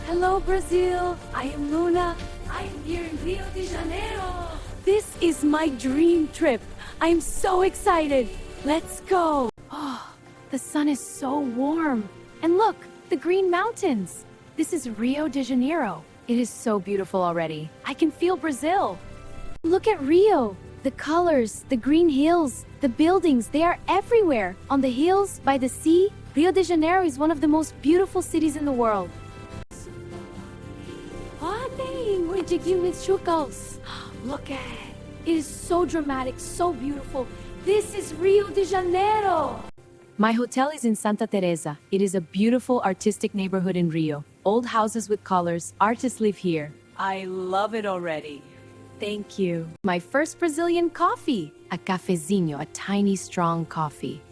Hello, Brazil. I am Luna. I am here in Rio de Janeiro. This is my dream trip. I am so excited. Let's go. Oh, the sun is so warm. And look, the green mountains. This is Rio de Janeiro. It is so beautiful already. I can feel Brazil. Look at Rio. The colors, the green hills, the buildings, they are everywhere. On the hills, by the sea, Rio de Janeiro is one of the most beautiful cities in the world. Look at it. It is so dramatic, so beautiful. This is Rio de Janeiro. My hotel is in Santa Teresa. It is a beautiful artistic neighborhood in Rio. Old houses with colors, artists live here. I love it already. Thank you. My first Brazilian coffee. A cafezinho, a tiny, strong coffee.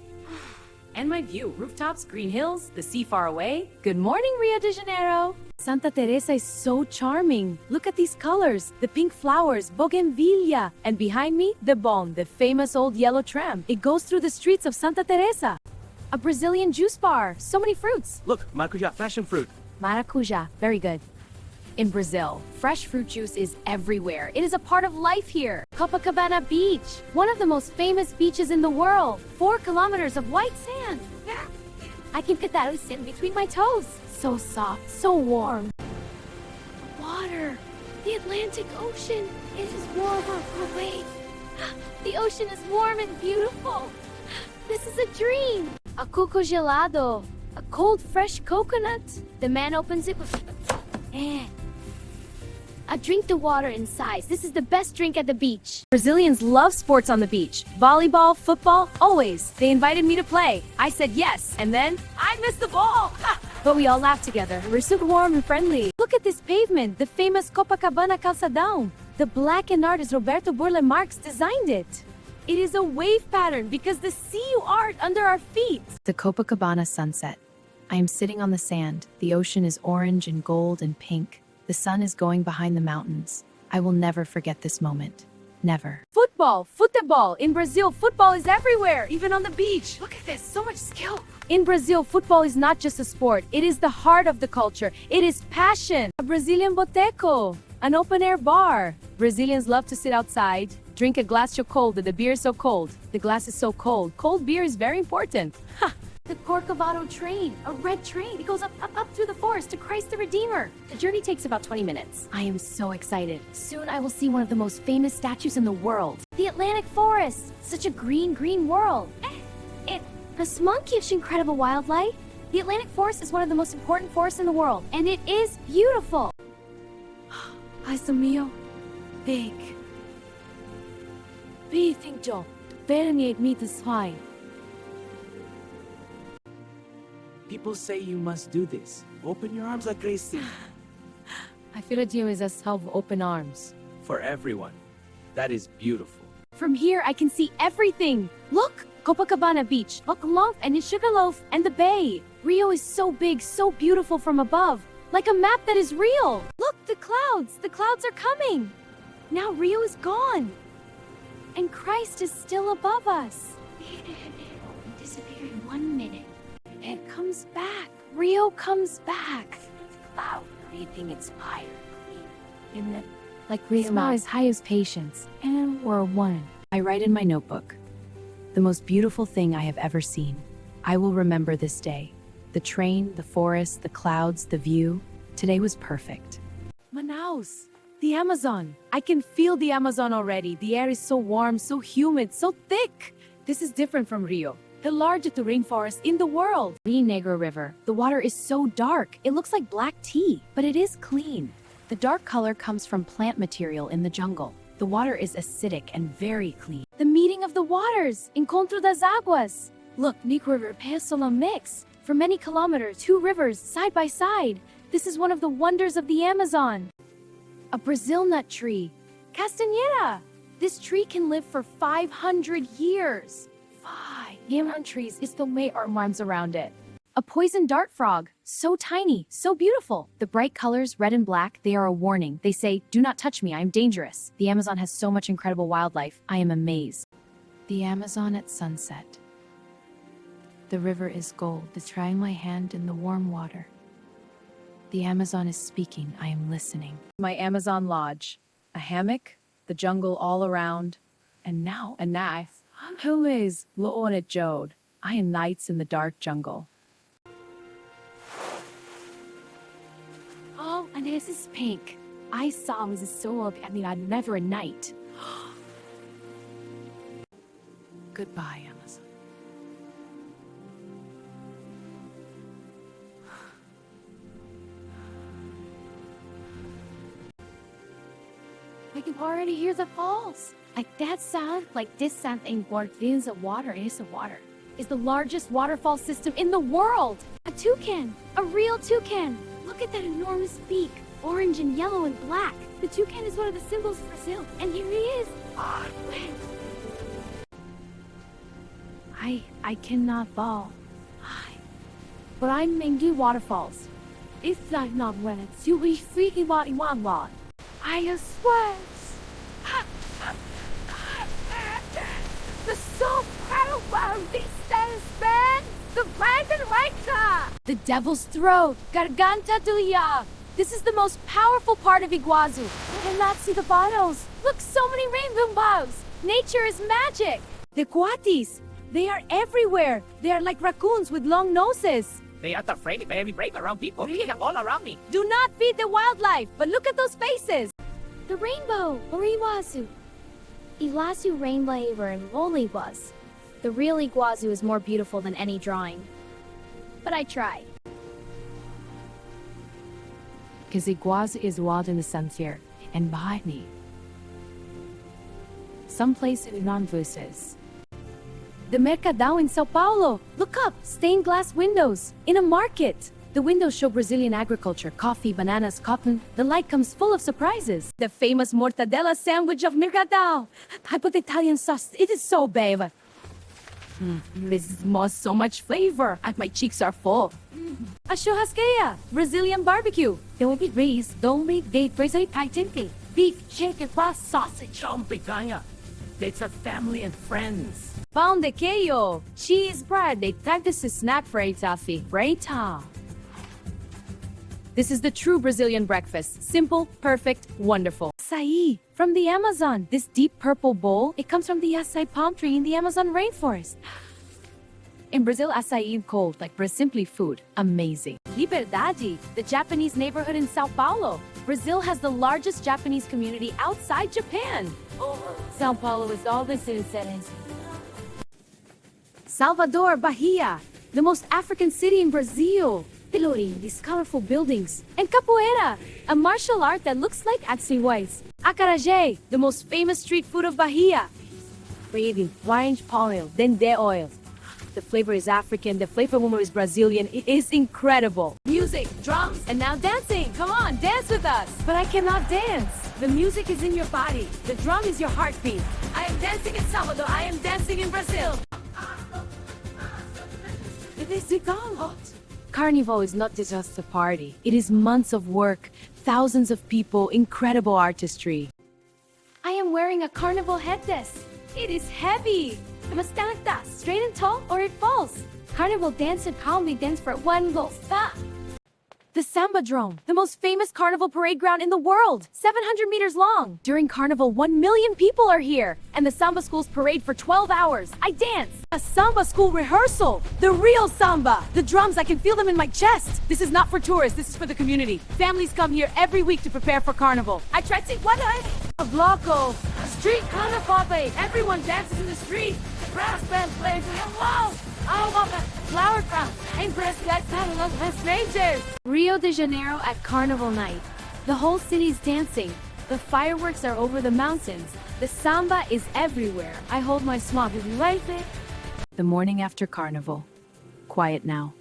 And my view, rooftops, green hills, the sea far away. Good morning, Rio de Janeiro. Santa Teresa is so charming. Look at these colors, the pink flowers, bougainvillea. And behind me, the Bon, the famous old yellow tram. It goes through the streets of Santa Teresa. A Brazilian juice bar, so many fruits. Look, maracuja, passion fruit. Maracuja, very good. In Brazil, fresh fruit juice is everywhere. It is a part of life here. Copacabana Beach, one of the most famous beaches in the world. 4 kilometers of white sand. I can get that sand between my toes. So soft, so warm. Water, the Atlantic Ocean. It is warmer. Oh, wait. The ocean is warm and beautiful. This is a dream. A coco gelado, a cold, fresh coconut. The man opens it with... I drink the water in size. This is the best drink at the beach. Brazilians love sports on the beach. Volleyball, football, always. They invited me to play. I said yes, and then I missed the ball. But we all laughed together. We're super warm and friendly. Look at this pavement, the famous Copacabana calçadão. The black and artist Roberto Burle Marx designed it. It is a wave pattern because the sea art under our feet. The Copacabana sunset. I am sitting on the sand. The ocean is orange and gold and pink. The sun is going behind the mountains. I will never forget this moment. Never. Football, futebol. In Brazil, football is everywhere, even on the beach. Look at this, so much skill. In Brazil, football is not just a sport. It is the heart of the culture. It is passion. A Brazilian boteco, an open-air bar. Brazilians love to sit outside, drink a glass so cold that the beer is so cold. The glass is so cold. Cold beer is very important. Ha! The Corcovado train, a red train. It goes up through the forest to Christ the Redeemer. The journey takes about 20 minutes. I am so excited. Soon I will see one of the most famous statues in the world. The Atlantic Forest. Such a green, green world. A monkey is incredible wildlife. The Atlantic Forest is one of the most important forests in the world, and it is beautiful. Ay, mío. Big. Big thing, Joe. Vernier me this fine. People say you must do this. Open your arms like Gracie. I feel like you is a have open arms. For everyone. That is beautiful. From here, I can see everything. Look, Copacabana Beach, Look, and Sugarloaf, and the bay. Rio is so big, so beautiful from above. Like a map that is real. Look, the clouds. The clouds are coming. Now Rio is gone. And Christ is still above us. Disappear in 1 minute. It comes back. Rio comes back. Cloud breathing inspired. Isn't it? Like Rio now as high as patience. And we're one. I write in my notebook. The most beautiful thing I have ever seen. I will remember this day. The train, the forest, the clouds, the view. Today was perfect. Manaus. The Amazon. I can feel the Amazon already. The air is so warm, so humid, so thick. This is different from Rio, the largest rainforest in the world. Rio Negro River. The water is so dark. It looks like black tea, but it is clean. The dark color comes from plant material in the jungle. The water is acidic and very clean. The meeting of the waters. Encontro das águas. Look, Negro River Pesola mix. For many kilometers, 2 rivers side by side. This is one of the wonders of the Amazon. A Brazil nut tree. Castanheira. This tree can live for 500 years. 500 trees is the way our arms around it. A poison dart frog. So tiny, so beautiful. The bright colors, red and black, they are a warning. They say, do not touch me, I am dangerous. The Amazon has so much incredible wildlife. I am amazed. The Amazon at sunset. The river is gold. Trying my hand in the warm water. The Amazon is speaking. I am listening. My Amazon lodge, a hammock, the jungle all around, and now a knife. Who is Loon at Jode? I am nights in the dark jungle. Oh, and this is pink. I saw him as a solo and I'd never a night. Goodbye, Amazon. I can already hear the falls. Like that sound, like this sound ain't water. Is a water, it is a water. Is the largest waterfall system in the world. A toucan, a real toucan. Look at that enormous beak, orange and yellow and black. The toucan is one of the symbols of Brazil, and here he is. I cannot fall. But I'm Mingdu Waterfalls. It's not when it's you freaking body one lot. I swear. The so proud of this man. The dragon Reika. The devil's throat. Garganta Duya. This is the most powerful part of Iguazu. I cannot see the bottles. Look, so many rainbow bows. Nature is magic. The coatis. They are everywhere. They are like raccoons with long noses. They are afraid, very brave around people. Really, all around me. Do not feed the wildlife, but look at those faces. The rainbow, or Iguazu. Iguazu rainbow and only was. The real Iguazu is more beautiful than any drawing. But I tried. Because Iguazu is wild in the sunset, and behind me, someplace in non-voices. The Mercadão in Sao Paulo. Look up, stained glass windows. In a market. The windows show Brazilian agriculture, coffee, bananas, cotton. The light comes full of surprises. The famous mortadella sandwich of Mercadão. I put Italian sauce. It is so babe. This is so much flavor. My cheeks are full. A churrasqueira, Brazilian barbecue. There will be rice, domi, date, braised paitente, beef, chicken, plus sausage. Picanha. It's a family and friends. Pão de queijo, cheese bread. They tag this as snack for Itafi. Breita. This is the true Brazilian breakfast. Simple, perfect, wonderful. Açaí from the Amazon. This deep purple bowl, it comes from the acai palm tree in the Amazon rainforest. In Brazil, açaí is cold, like simply food. Amazing. Liberdade, the Japanese neighborhood in Sao Paulo. Brazil has the largest Japanese community outside Japan. Sao Paulo is all this in cities. Salvador, Bahia, the most African city in Brazil. Pelourinho, these colorful buildings. And capoeira, a martial art that looks like Atsiwais. Acarajé, the most famous street food of Bahia. Creating orange palm oil, dendé oil. The flavor is African, the flavor is Brazilian. It is incredible. Music, drums, and now dancing. Come on, dance with us. But I cannot dance. The music is in your body. The drum is your heartbeat. I am dancing in Salvador. I am dancing in Brazil. It is hot. Carnival is not just a party. It is months of work, thousands of people, incredible artistry. I am wearing a carnival headdress. It is heavy. I must stand like that, straight and tall, or it falls. Carnival dance and calmly dance for one goal. The Samba Drome, the most famous carnival parade ground in the world, 700 meters long. During Carnival, 1 million people are here, and the Samba schools parade for 12 hours. I dance. A Samba school rehearsal. The real Samba. The drums, I can feel them in my chest. This is not for tourists, this is for the community. Families come here every week to prepare for Carnival. I tried to what a bloco. A street carnival. Everyone dances in the street. Brass band plays in the walls. Oh, flower crown. I'm pressed that title of strangers. Rio de Janeiro at Carnival night. The whole city's dancing. The fireworks are over the mountains. The samba is everywhere. I hold my smog. Is right there. The morning after Carnival. Quiet now.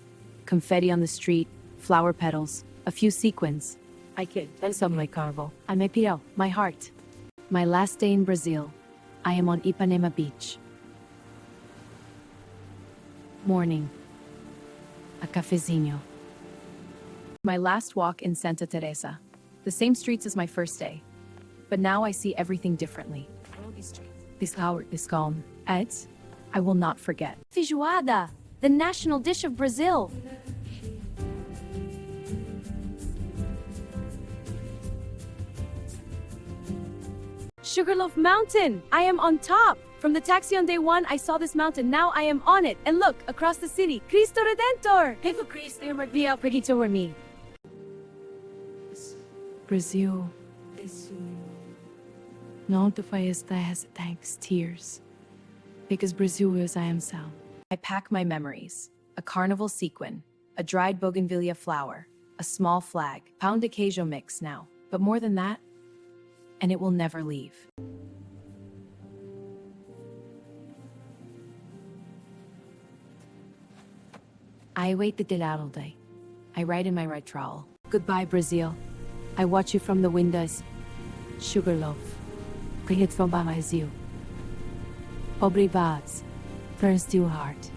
Confetti on the street, flower petals, a few sequins. I kid, then some like Carnival. I may piro, my heart. My last day in Brazil. I am on Ipanema Beach. Morning. A cafezinho. My last walk in Santa Teresa. The same streets as my first day. But now I see everything differently. This hour is calm. I will not forget. Feijoada, the national dish of Brazil. Sugarloaf Mountain! I am on top! From the taxi on day 1, I saw this mountain. Now I am on it. And look, across the city, Cristo Redentor! Hey, Cristo Redentor, pregito por mim. Brazil. Não te faz thanks tears. Because Brazil is I am Sal. I pack my memories. A carnival sequin, a dried bougainvillea flower, a small flag, pound de queijo mix now. But more than that, and it will never leave. I wait the dead all day. I write in my right trowel. Goodbye, Brazil. I watch you from the windows. Sugarloaf. Bring it from Brazil. Obrigado. Turns to heart.